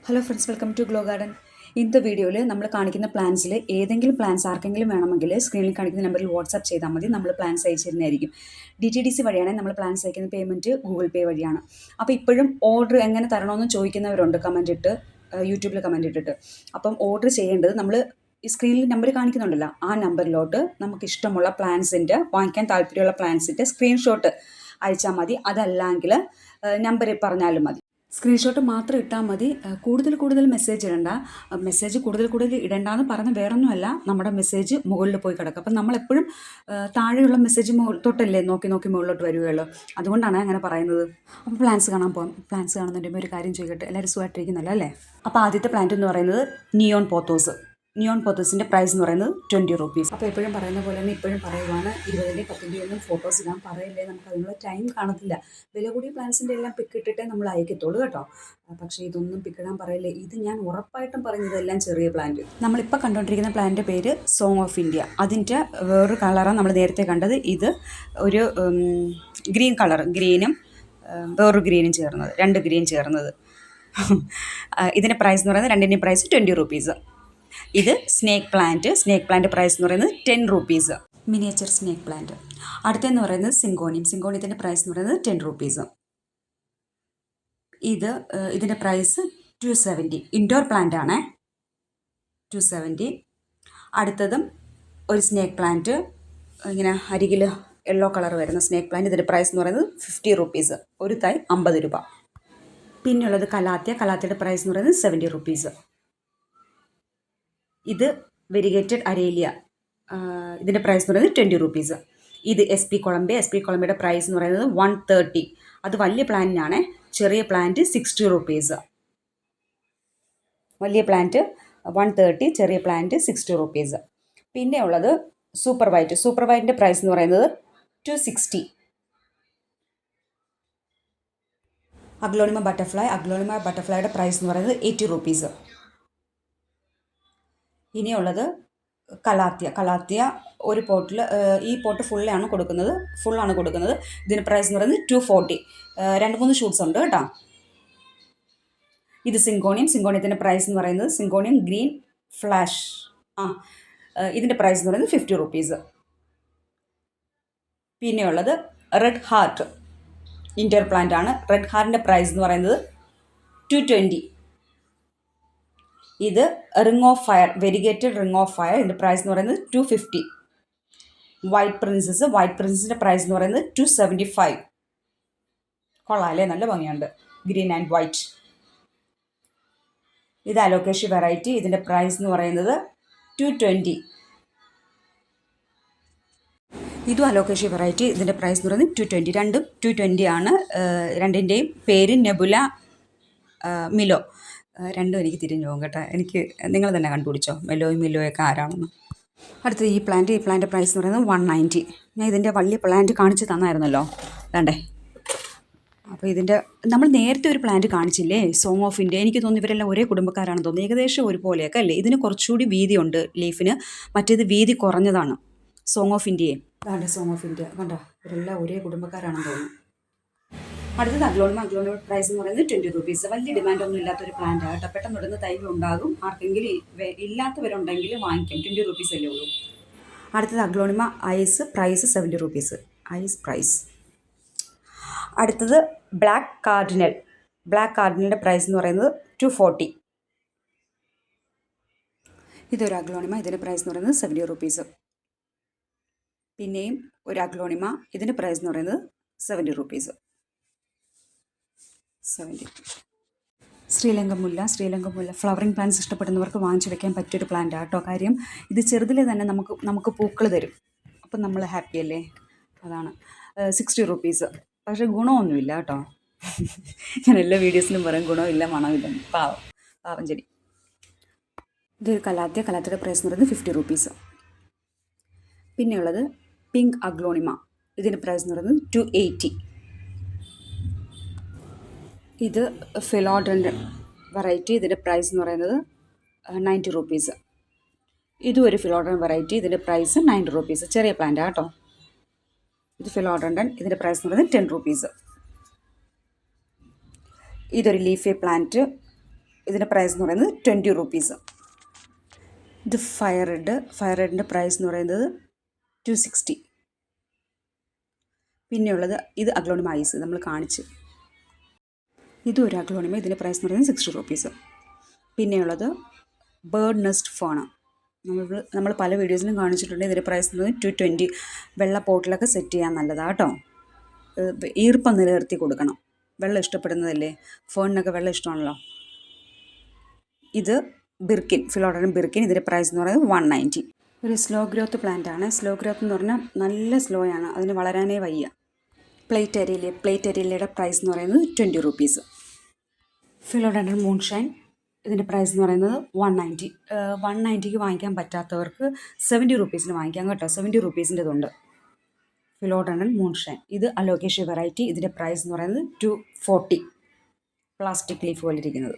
Hello friends, welcome to glow garden. ഇന്നത്തെ വീഡിയോയിൽ നമ്മൾ കാണിക്കുന്ന പ്ലാൻസിൽ ഏതെങ്കിലും പ്ലാൻസ് ആർക്കെങ്കിലും വേണമെങ്കിൽ സ്ക്രീനിൽ കാണിക്കുന്ന നമ്പറിൽ വാട്സാപ്പ് ചെയ്താൽ മതി. നമ്മൾ പ്ലാൻസ് അയച്ചു തരുന്നതായിരിക്കും. DTDC വഴിയാണ് നമ്മൾ പ്ലാൻസ് അയക്കുന്ന. പേയ്മെൻറ്റ് ഗൂഗിൾ പേ വഴിയാണ്. അപ്പോൾ ഇപ്പോഴും ഓർഡർ എങ്ങനെ തരണമെന്ന് ചോദിക്കുന്നവരുണ്ട് കമൻറ്റ് ഇട്ട്, യൂട്യൂബിൽ കമൻറ്റ് ഇട്ടിട്ട്. അപ്പം ഓർഡർ ചെയ്യേണ്ടത് നമ്മൾ ഈ സ്ക്രീനിൽ നമ്പർ കാണിക്കുന്നുണ്ടല്ലോ, ആ നമ്പറിലോട്ട് നമുക്ക് ഇഷ്ടമുള്ള പ്ലാൻസിൻ്റെ, വാങ്ങിക്കാൻ താല്പര്യമുള്ള പ്ലാൻസിൻ്റെ സ്ക്രീൻഷോട്ട് അയച്ചാൽ മതി. അതല്ലെങ്കിൽ നമ്പർ പറഞ്ഞാലും മതി. സ്ക്രീൻഷോട്ട് മാത്രം ഇട്ടാൽ മതി. കൂടുതൽ മെസ്സേജ് ഇടണ്ട. മെസ്സേജ് കൂടുതൽ ഇടണ്ടെന്ന് പറഞ്ഞ് വേറൊന്നുമല്ല, നമ്മുടെ മെസ്സേജ് മുകളിൽ പോയി കിടക്കും. അപ്പം നമ്മളെപ്പോഴും താഴെയുള്ള മെസ്സേജ് തൊട്ടല്ലേ നോക്കി മുകളിലോട്ട് വരികയുള്ളൂ. അതുകൊണ്ടാണ് അങ്ങനെ പറയുന്നത്. അപ്പോൾ പ്ലാൻസ് കാണാൻ പോകാം. പ്ലാൻസ് കാണുന്നുണ്ടെങ്കിൽ ഒരു കാര്യം ചോദിക്കട്ടെ, എല്ലാവരും സുഖമായിട്ടിരിക്കുന്നല്ലോ അല്ലേ? അപ്പോൾ ആദ്യത്തെ പ്ലാന്റ് എന്ന് പറയുന്നത് നിയോൺ പോത്തോസിൻ്റെ പ്രൈസ് എന്ന് പറയുന്നത് 20 റുപ്പീസ്. അപ്പോൾ എപ്പോഴും പറയുന്ന പോലെ തന്നെ ഇപ്പോഴും പറയുവാണ്, 20-ൻ്റെയും 10-ൻ്റെയും ഒന്നും ഫോട്ടോസ് ഇടാൻ പറയില്ലേ, നമുക്ക് അതിനുള്ള ടൈം കാണത്തില്ല. വില കൂടിയ പ്ലാൻസിൻ്റെ എല്ലാം പിക്ക് ഇട്ടിട്ടേ നമ്മൾ അയക്കത്തുള്ളൂ കേട്ടോ. പക്ഷേ ഇതൊന്നും പിക്കിടാൻ പറയില്ലേ. ഇത് ഞാൻ ഉറപ്പായിട്ടും പറഞ്ഞതെല്ലാം ചെറിയ പ്ലാന്റ്. നമ്മളിപ്പോൾ കണ്ടുകൊണ്ടിരിക്കുന്ന പ്ലാന്റിൻ്റെ പേര് സോങ് ഓഫ് ഇന്ത്യ. അതിൻ്റെ വേറൊരു കളറാണ് നമ്മൾ നേരത്തെ കണ്ടത്. ഇത് ഒരു ഗ്രീൻ കളർ, ഗ്രീനും വേറൊരു ഗ്രീനും ചേർന്നത്, 2 ഗ്രീൻ ചേർന്നത്. ഇതിൻ്റെ പ്രൈസ് എന്ന് പറയുന്നത് രണ്ടിൻ്റെയും പ്രൈസ് 20 റുപ്പീസ്. ഇത് സ്നേക്ക് പ്ലാന്റ് പ്രൈസ് എന്ന് പറയുന്നത് 10 റുപ്പീസ്. Miniature snake plant. അടുത്തെന്ന് പറയുന്നത് സിങ്കോണിയത്തിൻ്റെ പ്രൈസ് എന്ന് പറയുന്നത് 10 റുപ്പീസ്. ഇതിൻ്റെ പ്രൈസ് 270. ഇൻഡോർ പ്ലാന്റ് ആണേ, 270. അടുത്തതും ഒരു സ്നേക്ക് പ്ലാന്റ്, ഇങ്ങനെ അരികിൽ യെല്ലോ കളർ വരുന്ന സ്നേക്ക് പ്ലാന്റ്. ഇതിൻ്റെ പ്രൈസ് എന്ന് പറയുന്നത് 50 റുപ്പീസ്. ഒരു തൈ 50 രൂപ. പിന്നെയുള്ളത് കലാത്തിയുടെ പ്രൈസ് എന്ന് പറയുന്നത് 70 റുപ്പീസ്. ഇത് വെരിഗേറ്റഡ് അരേലിയ, ഇതിൻ്റെ പ്രൈസ് എന്ന് പറയുന്നത് 20 റുപ്പീസ്. ഇത് SP കൊളംബിയയുടെ പ്രൈസ് എന്ന് പറയുന്നത് 130. അത് വലിയ പ്ലാന്റിനാണ്. ചെറിയ പ്ലാന്റ് 60 റുപ്പീസ്. വലിയ പ്ലാന്റ് 130, ചെറിയ പ്ലാന്റ് 60 റുപ്പീസ്. പിന്നെ ഉള്ളത് സൂപ്പർ വൈറ്റിൻ്റെ പ്രൈസ് എന്ന് പറയുന്നത് 260. അഗ്ലോണിമ ബട്ടർഫ്ലൈയുടെ പ്രൈസ് എന്ന് പറയുന്നത് 80 റുപ്പീസ്. ഇനിയുള്ളത് കലാത്തിയ ഒരു പോട്ടിൽ, ഈ പോട്ട് ഫുള്ളാണ് കൊടുക്കുന്നത്. ഇതിന് പ്രൈസ് എന്ന് പറയുന്നത് 240. 2-3 ഷൂട്ട്സ് ഉണ്ട് കേട്ടോ. ഇത് സിങ്കോണിയത്തിൻ്റെ പ്രൈസ് എന്ന് പറയുന്നത് സിങ്കോണിയം ഗ്രീൻ ഫ്ലാഷ്, ഇതിൻ്റെ പ്രൈസ് എന്ന് പറയുന്നത് 50 റുപ്പീസ്. പിന്നെയുള്ളത് റെഡ് ഹാർട്ട്, ഇൻഡോർ പ്ലാന്റ് ആണ്. റെഡ് ഹാർട്ടിൻ്റെ പ്രൈസ് എന്ന് പറയുന്നത് 220. ഇത് ring of fire, variegated ring of fire. ഇതിൻ്റെ പ്രൈസ് എന്ന് പറയുന്നത് 250. വൈറ്റ് പ്രിൻസസിൻ്റെ പ്രൈസ് എന്ന് പറയുന്നത് 275. കൊള്ളാം അല്ലേ, നല്ല ഭംഗിയുണ്ട്, ഗ്രീൻ ആൻഡ് വൈറ്റ്. ഇത് അലോക്കേഷ്യ വെറൈറ്റി. ഇതിൻ്റെ പ്രൈസ് എന്ന് പറയുന്നത് 220. ഇതും അലോക്കേഷ്യ വെറൈറ്റി. ഇതിൻ്റെ പ്രൈസ് എന്ന് പറയുന്നത് 220. രണ്ടും 220 ആണ്. രണ്ടിൻ്റെയും പേര് നെബുല, മിലോ. രണ്ടും എനിക്ക് തിരിഞ്ഞു പോകും കേട്ടോ. എനിക്ക് നിങ്ങൾ തന്നെ കണ്ടുപിടിച്ചോ മിലോയൊക്കെ ആരാണെന്ന്. അടുത്തത് ഈ പ്ലാന്റ് പ്രൈസ് എന്ന് പറയുന്നത് 190. ഞാൻ ഇതിൻ്റെ വലിയ പ്ലാന്റ് കാണിച്ച് തന്നായിരുന്നല്ലോ, വേണ്ടേ. അപ്പോൾ ഇതിൻ്റെ നമ്മൾ നേരത്തെ ഒരു പ്ലാന്റ് കാണിച്ചില്ലേ, സോങ് ഓഫ് ഇന്ത്യ. എനിക്ക് തോന്നുന്നു ഇവരെല്ലാം ഒരേ കുടുംബക്കാരാണെന്ന് തോന്നുന്നു. ഏകദേശം ഒരുപോലെയൊക്കെ അല്ലേ. ഇതിന് കുറച്ചുകൂടി വീതിയുണ്ട് ലീഫിന്, മറ്റേത് വീതി കുറഞ്ഞതാണ്. സോങ് ഓഫ് ഇന്ത്യയെ അതാണ്ട് സോങ് ഓഫ് ഇന്ത്യ കണ്ടോ, ഇവരെല്ലാം ഒരേ കുടുംബക്കാരാണെന്ന് തോന്നുന്നു. അടുത്തത് അഗ്ലോണിമ പ്രൈസ് എന്ന് പറയുന്നത് 20 റുപ്പീസ്. വലിയ ഡിമാൻഡൊന്നും ഇല്ലാത്തൊരു പ്ലാന്റ് ആട്ടോ. പെട്ടെന്ന് ഇടുന്ന തൈകളുണ്ടാകും. ആർക്കെങ്കിലും ഇല്ലാത്തവരുണ്ടെങ്കിൽ വാങ്ങിക്കും. 20 റുപ്പീസ് അല്ലേ ഉള്ളൂ. അടുത്തത് aglaonema ice, price 70 rupees. Ice price. അടുത്തത് ബ്ലാക്ക് കാർഡിനലിൻ്റെ പ്രൈസ് എന്ന് പറയുന്നത് 240. ഇതൊരു അഗ്ലോണിമ, ഇതിൻ്റെ പ്രൈസ് എന്ന് പറയുന്നത് 70 റുപ്പീസ്. പിന്നെയും ഒരു അഗ്ലോണിമ, ഇതിൻ്റെ പ്രൈസ് എന്ന് പറയുന്നത് 70 റുപ്പീസ്. 70. ശ്രീലങ്ക മുല്ല ഫ്ലവറിങ് പ്ലാന്റ്സ് ഇഷ്ടപ്പെടുന്നവർക്ക് വാങ്ങിച്ചു വെക്കാൻ പറ്റിയൊരു പ്ലാന്റ് ആട്ടോ. കാര്യം ഇത് ചെറുതിലെ തന്നെ നമുക്ക് പൂക്കൾ തരും. അപ്പം നമ്മൾ ഹാപ്പി അല്ലേ, അതാണ്. 60 റുപ്പീസ്. പക്ഷേ ഗുണമൊന്നുമില്ല കേട്ടോ. ഞാൻ എല്ലാ വീഡിയോസിലും പറയും ഗുണമില്ല, മണമില്ല. പാവം ചെടി. ഇതൊരു കലാത്തിയുടെ പ്രൈസ് എന്ന് പറയുന്നത് 50 റുപ്പീസ്. പിന്നെയുള്ളത് പിങ്ക് അഗ്ലോണിമ. ഇതിൻ്റെ പ്രൈസ് എന്ന് പറയുന്നത് 280. ഇത് ഫിലോഡ്രൻ്റെ വെറൈറ്റി. ഇതിൻ്റെ പ്രൈസ് എന്ന് പറയുന്നത് 90 റുപ്പീസ്. ഇതും ഒരു ഫിലോഡ്രൻ വെറൈറ്റി. ഇതിൻ്റെ പ്രൈസ് 90 റുപ്പീസ്. ചെറിയ പ്ലാന്റ് കേട്ടോ. ഇത് ഫിലോഡ്രൻ, ഇതിൻ്റെ പ്രൈസ് എന്ന് പറയുന്നത് 10 റുപ്പീസ്. ഇതൊരു ലീഫി പ്ലാന്റ്, ഇതിൻ്റെ പ്രൈസ് എന്ന് പറയുന്നത് 20 റുപ്പീസ്. ഇത് ഫയർ റെഡിൻ്റെ പ്രൈസ് എന്ന് പറയുന്നത് 260. പിന്നെയുള്ളത് ഇത് അഗ്ലോണിമ ഐസ് നമ്മൾ കാണിച്ച്, ഇതൊരു അഗ്ലോണിമ, ഇതിൻ്റെ പ്രൈസ് എന്ന് പറയുന്നത് 60 റുപ്പീസ്. പിന്നെയുള്ളത് ബേർഡ് നെസ്റ്റ് ഫോണ്, നമ്മൾ പല വീഡിയോസിലും കാണിച്ചിട്ടുണ്ട്. ഇതിൻ്റെ പ്രൈസ് എന്ന് പറയുന്നത് 220. വെള്ള പോട്ടിലൊക്കെ സെറ്റ് ചെയ്യാൻ നല്ലതാണ് കേട്ടോ. ഈർപ്പം നിലനിർത്തി കൊടുക്കണം. വെള്ളം ഇഷ്ടപ്പെടുന്നതല്ലേ, ഫോണിനൊക്കെ വെള്ളം ഇഷ്ടമാണല്ലോ. ഇത് ബിർക്കിൻ, ഫിലോഡറൻ ബിർക്കിൻ, ഇതിൻ്റെ പ്രൈസ് എന്ന് പറയുന്നത് 190. ഒരു സ്ലോ ഗ്രോത്ത് പ്ലാന്റ് ആണ്. സ്ലോ ഗ്രോത്ത് എന്ന് പറഞ്ഞാൽ നല്ല സ്ലോ ആണ്, അതിന് വളരാനേ വയ്യ. പ്ലേറ്റ് അരീലയുടെ പ്രൈസ് എന്ന് പറയുന്നത് 20 റുപ്പീസ്. ഫിലോഡറൻ മൂൺഷൈൻ, ഇതിൻ്റെ പ്രൈസ് എന്ന് പറയുന്നത് 190. 190ക്ക് വാങ്ങിക്കാൻ പറ്റാത്തവർക്ക് 70 റുപ്പീസിന് വാങ്ങിക്കാം കേട്ടോ. 70 റുപ്പീസിൻ്റെതുണ്ട് ഫിലോഡറൻ മൂൺഷൈൻ. ഇത് അലോക്കേഷ്യ വെറൈറ്റി, ഇതിൻ്റെ പ്രൈസ് എന്ന് പറയുന്നത് 240. പ്ലാസ്റ്റിക് ലീഫ് പോലെ ഇരിക്കുന്നത്.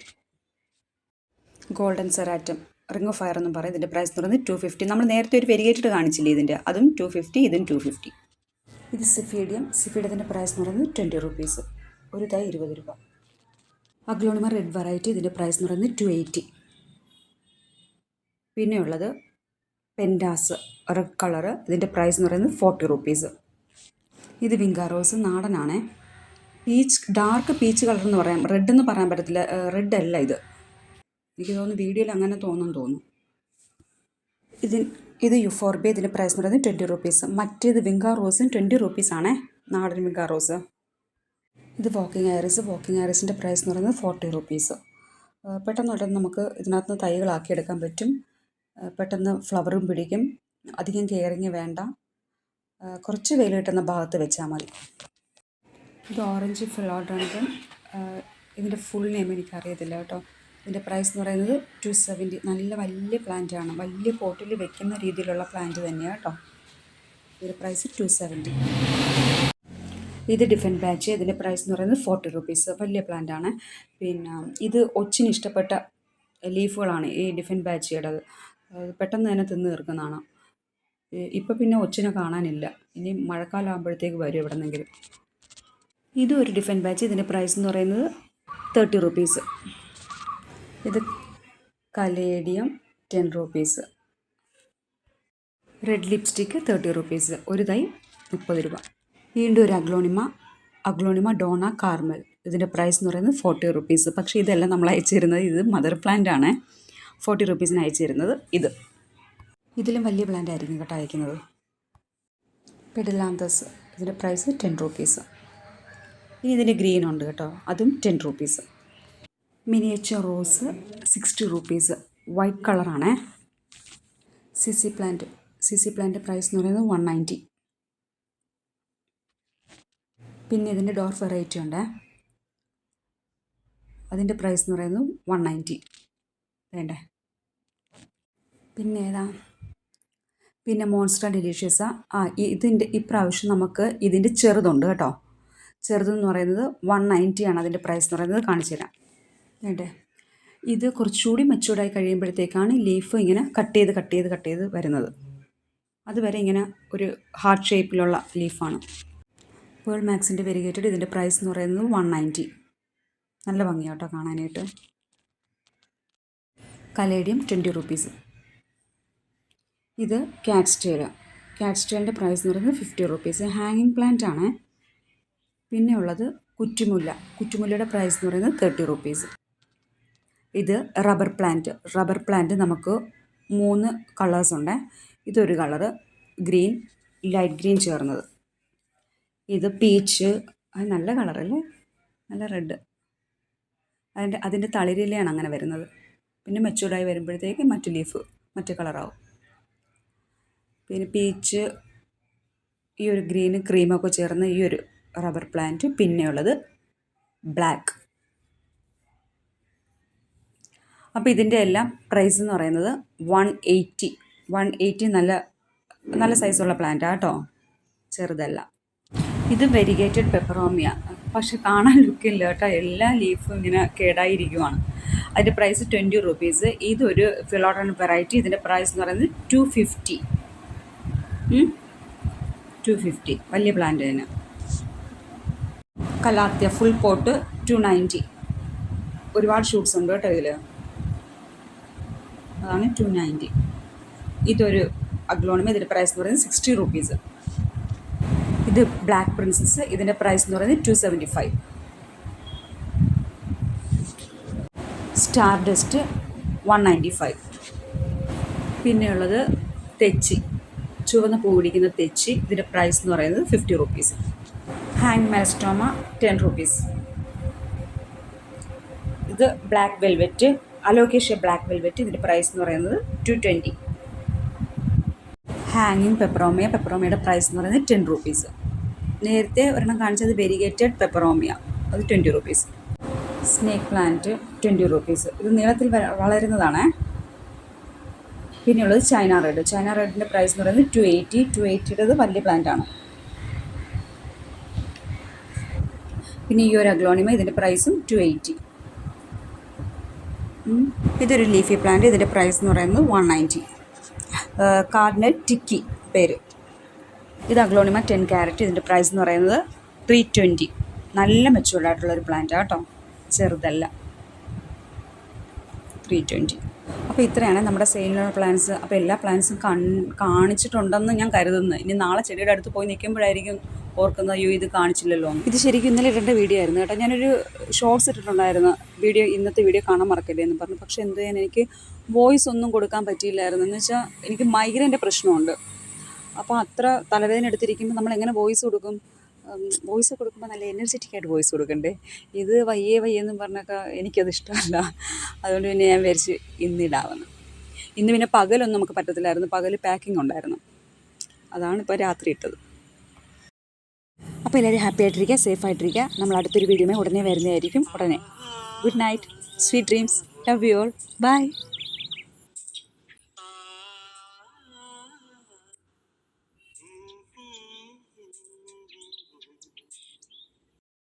ഗോൾഡൻ സെറാറ്റം, റിംഗ് ഓഫ് ഫയർ എന്നും പറയും. ഇതിൻ്റെ പ്രൈസ് എന്ന് പറയുന്നത് 250. നമ്മൾ നേരത്തെ ഒരു വെരിഗേറ്റഡ് കാണിച്ചില്ലേ ഇതിൻ്റെ, അതും 250, ഇതും 250. ഇത് സിഫീഡിയത്തിൻ്റെ പ്രൈസ് എന്ന് പറയുന്നത് 20 റുപ്പീസ്. ഒരു തൈ 20 രൂപ. അഗ്ലോണിമ റെഡ് വെറൈറ്റി, ഇതിൻ്റെ പ്രൈസ് എന്ന് പറയുന്നത് 280. പിന്നെയുള്ളത് പെൻഡാസ് റെഡ് കളറ്, ഇതിൻ്റെ പ്രൈസ് എന്ന് പറയുന്നത് 40 റുപ്പീസ്. ഇത് വിങ്കാറോസ് നാടനാണേ. ഡാർക്ക് പീച്ച് കളർ എന്ന് പറയാം, റെഡ് എന്ന് പറയാൻ പറ്റത്തില്ല. റെഡ് അല്ല ഇത്, എനിക്ക് തോന്നുന്നു വീഡിയോയിൽ അങ്ങനെ തോന്നുന്നു. ഇത് യുഫോർബിയ, ഇതിൻ്റെ പ്രൈസ് എന്ന് പറയുന്നത് 20 റുപ്പീസ്. മറ്റേത് വിങ്കാറോസും 20 റുപ്പീസാണേ, നാടൻ വിങ്കാറോസ്. ഇത് വോക്കിംഗ് ഐറിസിൻ്റെ പ്രൈസ് എന്ന് പറയുന്നത് 40 റുപ്പീസ്. പെട്ടെന്ന് നമുക്ക് ഇതിനകത്ത് നിന്ന് തൈകളാക്കി എടുക്കാൻ പറ്റും. പെട്ടെന്ന് ഫ്ലവറും പിടിക്കും. അധികം കെയറിങ് വേണ്ട. കുറച്ച് വെയിൽ കിട്ടുന്ന ഭാഗത്ത് വെച്ചാൽ മതി. ഇത് ഓറഞ്ച് ഫിലോഡൻഡ്രൻ, ഇതിൻ്റെ ഫുൾ നെയിം എനിക്കറിയത്തില്ല കേട്ടോ. ഇതിൻ്റെ പ്രൈസ് എന്ന് പറയുന്നത് 270. നല്ല വലിയ പ്ലാന്റാണ്, വലിയ പോട്ടിൽ വെക്കുന്ന രീതിയിലുള്ള പ്ലാന്റ് തന്നെയാണ് കേട്ടോ. ഇതിൻ്റെ പ്രൈസ് 270. ഇത് ഡിഫറെൻറ്റ് ബാച്ച്, ഇതിൻ്റെ പ്രൈസ് എന്ന് പറയുന്നത് 40 റുപ്പീസ്. വലിയ പ്ലാന്റാണ്. പിന്നെ ഇത് ഒച്ചിന് ഇഷ്ടപ്പെട്ട ലീഫുകളാണ് ഈ ഡിഫറെൻറ്റ് ബാച്ചിയുടേത്. പെട്ടെന്ന് തന്നെ തിന്ന് തീർക്കുന്നതാണ്. ഇപ്പം പിന്നെ ഒച്ചിനെ കാണാനില്ല. ഇനി മഴക്കാലം ആകുമ്പോഴത്തേക്ക് വരും എവിടെ നിന്നെങ്കിലും. ഇതും ഒരു ഡിഫറെൻറ്റ് ബാച്ച്, ഇതിൻ്റെ പ്രൈസ് എന്ന് പറയുന്നത് 30 റുപ്പീസ്. ഇത് caladium 10 rupees. Red lipstick 30 rupees. ഒരു തൈ 30 രൂപ. വീണ്ടും ഒരു അഗ്ലോണിമ ഡോണ കാർമൽ, ഇതിൻ്റെ പ്രൈസ് എന്ന് പറയുന്നത് 40 റുപ്പീസ്. പക്ഷേ ഇതെല്ലാം നമ്മൾ അയച്ചു തരുന്നത്, ഇത് മദർ പ്ലാന്റ് ആണ്. 40 റുപ്പീസിന് അയച്ചു തരുന്നത്. ഇതിലും വലിയ പ്ലാന്റ് ആയിരിക്കും കേട്ടോ അയക്കുന്നത്. പെഡിലാന്തസ്, ഇതിൻ്റെ പ്രൈസ് 10 റുപ്പീസ്. ഇനി ഇതിൻ്റെ ഗ്രീൻ ഉണ്ട് കേട്ടോ, അതും 10 rupees. Miniature rose 60 rupees. White കളറാണേ. സിസി പ്ലാന്റ് പ്രൈസ് എന്ന് പറയുന്നത് 190. പിന്നെ ഇതിൻ്റെ ഡോർഫ് വെറൈറ്റി ഉണ്ട്, അതിൻ്റെ പ്രൈസ് എന്ന് പറയുന്നത് 190. വേണ്ടേ? പിന്നെ മോൺസ്റ്റർ ഡിലീഷ്യസ്. ഇതിൻ്റെ ഇപ്രാവശ്യം നമുക്ക് ഇതിൻ്റെ ചെറുതുണ്ട് കേട്ടോ. ചെറുതെന്ന് പറയുന്നത് 190 ആണ് അതിൻ്റെ പ്രൈസ് എന്ന് പറയുന്നത്. കാണിച്ചു തരാം. വേണ്ടേ? ഇത് കുറച്ചുകൂടി മെച്ചൂർഡായി കഴിയുമ്പോഴത്തേക്കാണ് ലീഫ് ഇങ്ങനെ കട്ട് ചെയ്ത് വരുന്നത്. അതുവരെ ഇങ്ങനെ ഒരു ഹാർട്ട് ഷേപ്പിലുള്ള ലീഫാണ്. പേൾ മാക്സിൻ്റെ വെരിഗേറ്റഡ്, ഇതിൻ്റെ പ്രൈസ് എന്ന് പറയുന്നത് 190. നല്ല ഭംഗിയാണ് കേട്ടോ കാണാനായിട്ട്. Caladium 20 rupees. ഇത് കാറ്റ്സ്റ്റേലിൻ്റെ പ്രൈസ് എന്ന് പറയുന്നത് 50 റുപ്പീസ്. ഹാങ്ങിങ് പ്ലാന്റ് ആണ്. പിന്നെ ഉള്ളത് കുറ്റിമുല്ലയുടെ പ്രൈസ് എന്ന് പറയുന്നത് 30 റുപ്പീസ്. ഇത് റബ്ബർ പ്ലാന്റ് നമുക്ക് 3 കളേഴ്സ് ഉണ്ട്. ഇതൊരു കളറ് ഗ്രീൻ, ലൈറ്റ് ഗ്രീൻ ചേർന്നത്. ഇത് പീച്ച്, അത് നല്ല കളറല്ലേ, നല്ല റെഡ്. അതിൻ്റെ തളിരിലയാണ് അങ്ങനെ വരുന്നത്. പിന്നെ മെച്ചൂർഡായി വരുമ്പോഴത്തേക്ക് മറ്റു കളറാവും. പിന്നെ പീച്ച്, ഈ ഒരു ഗ്രീന് ക്രീമൊക്കെ ചേർന്ന ഈ ഒരു റബ്ബർ പ്ലാന്റ്. പിന്നെയുള്ളത് ബ്ലാക്ക്. അപ്പോൾ ഇതിൻ്റെ എല്ലാം പ്രൈസ് എന്ന് പറയുന്നത് 180. നല്ല സൈസുള്ള പ്ലാന്റാണ് കേട്ടോ, ചെറുതല്ല. ഇത് വെരിഗേറ്റഡ് പെപ്പറോമിയ, പക്ഷെ കാണാൻ ലുക്കില്ല കേട്ടോ. എല്ലാ ലീഫും ഇങ്ങനെ കേടായിരിക്കുവാണ്. അതിൻ്റെ പ്രൈസ് 20 റുപ്പീസ്. ഇതൊരു ഫിലോഡറൻ വെറൈറ്റി, ഇതിൻ്റെ പ്രൈസ് എന്ന് പറയുന്നത് 250. വലിയ പ്ലാന്റ് തന്നെ. Calathea full pot 290. ഒരുപാട് ഷൂട്ട്സ് ഉണ്ട് കേട്ടോ ഇതിൽ. അതാണ് 290. ഇതൊരു അഗ്ലോണിമ, ഇതിൻ്റെ പ്രൈസ് എന്ന് പറയുന്നത് 60 റുപ്പീസ്. ഇത് ബ്ലാക്ക് പ്രിൻസസ്, ഇതിൻ്റെ പ്രൈസ് എന്ന് പറയുന്നത് 275. Star dust 195. പിന്നെയുള്ളത് തെച്ചി, ചുവന്ന പൂ പിടിക്കുന്ന തെച്ചി, ഇതിൻ്റെ പ്രൈസ് എന്ന് പറയുന്നത് 50 റുപ്പീസ്. Hang melastoma 10 rupees. ഇത് black velvet, alocasia black velvet, ഇതിൻ്റെ പ്രൈസ് എന്ന് പറയുന്നത് 220. ഹാങ്ങിങ് പെപ്പറോമിയുടെ പ്രൈസ് എന്ന് പറയുന്നത് 10 റുപ്പീസ്. നേരത്തെ ഒരെണ്ണം കാണിച്ചത് വെരിഗേറ്റഡ് പെപ്പറോമിയ, അത് 20 റുപ്പീസ്. Snake plant 20 rupees. ഇത് നീളത്തിൽ വളരുന്നതാണ്. പിന്നെയുള്ളത് ചൈന റെഡിൻ്റെ പ്രൈസ് എന്ന് പറയുന്നത് 280. 280യുടേത് വലിയ പ്ലാന്റ് ആണ്. പിന്നെ ഈ ഒരു അഗ്ലോണിമ, ഇതിൻ്റെ പ്രൈസും 280. ഇതൊരു ലീഫി പ്ലാന്റ്, ഇതിൻ്റെ പ്രൈസ് എന്ന് പറയുന്നത് 190. കാർഡിനൽ ടിക്കി പേര്. ഇത് അഗ്ലോണിമ 10 ക്യാരറ്റ്, ഇതിൻ്റെ പ്രൈസ് എന്ന് പറയുന്നത് 320. നല്ല മെച്ചൂർഡ് ആയിട്ടുള്ളൊരു പ്ലാന്റാണ് കേട്ടോ, ചെറുതല്ല. 320. അപ്പോൾ ഇത്രയാണ് നമ്മുടെ സെയിലിനുള്ള പ്ലാൻസ്. അപ്പോൾ എല്ലാ പ്ലാൻസും കാണിച്ചിട്ടുണ്ടെന്ന് ഞാൻ കരുതുന്നു. ഇനി നാളെ ചെടിയുടെ അടുത്ത് പോയി നിൽക്കുമ്പോഴായിരിക്കും ഓർക്കുന്നത്, അയ്യോ ഇത് കാണിച്ചില്ലല്ലോ. ഇത് ശരിക്കും ഇന്നലെ ഇടേണ്ട വീഡിയോ ആയിരുന്നു കേട്ടോ. ഞാനൊരു ഷോർട്സ് ഇട്ടിട്ടുണ്ടായിരുന്നു, ഇന്നത്തെ വീഡിയോ കാണാൻ മറക്കല്ലേ എന്ന് പറഞ്ഞു. പക്ഷേ എന്ത് ചെയ്യാൻ, എനിക്ക് വോയിസ് ഒന്നും കൊടുക്കാൻ പറ്റിയില്ലായിരുന്നു. എന്ന് വെച്ചാൽ എനിക്ക് മൈഗ്രൈൻ്റെ പ്രശ്നമുണ്ട്. അപ്പോൾ അത്ര തലവേദന എടുത്തിരിക്കുമ്പോൾ നമ്മൾ എങ്ങനെ വോയിസ് കൊടുക്കും? വോയിസ് കൊടുക്കുമ്പോൾ നല്ല എനർജറ്റിക് ആയിട്ട് വോയിസ് കൊടുക്കണ്ടേ. ഇത് വയ്യെന്ന് പറഞ്ഞൊക്കെ എനിക്കത് ഇഷ്ടമല്ല. അതുകൊണ്ട് പിന്നെ ഞാൻ വിചാരിച്ച് ഇന്നിടാമെന്ന്. ഇന്ന് പിന്നെ പകലൊന്നും നമുക്ക് പറ്റത്തില്ലായിരുന്നു, പകൽ പാക്കിംഗ് ഉണ്ടായിരുന്നു. അതാണ് ഇപ്പോൾ രാത്രി ഇട്ടത്. അപ്പോൾ എല്ലാവരും ഹാപ്പി ആയിട്ടിരിക്കുക, സേഫ് ആയിട്ടിരിക്കുക. നമ്മൾ അടുത്തൊരു വീഡിയോയിൽ ഉടനെ വരുന്നതായിരിക്കും. ഉടനെ good night, sweet dreams, love you all, by.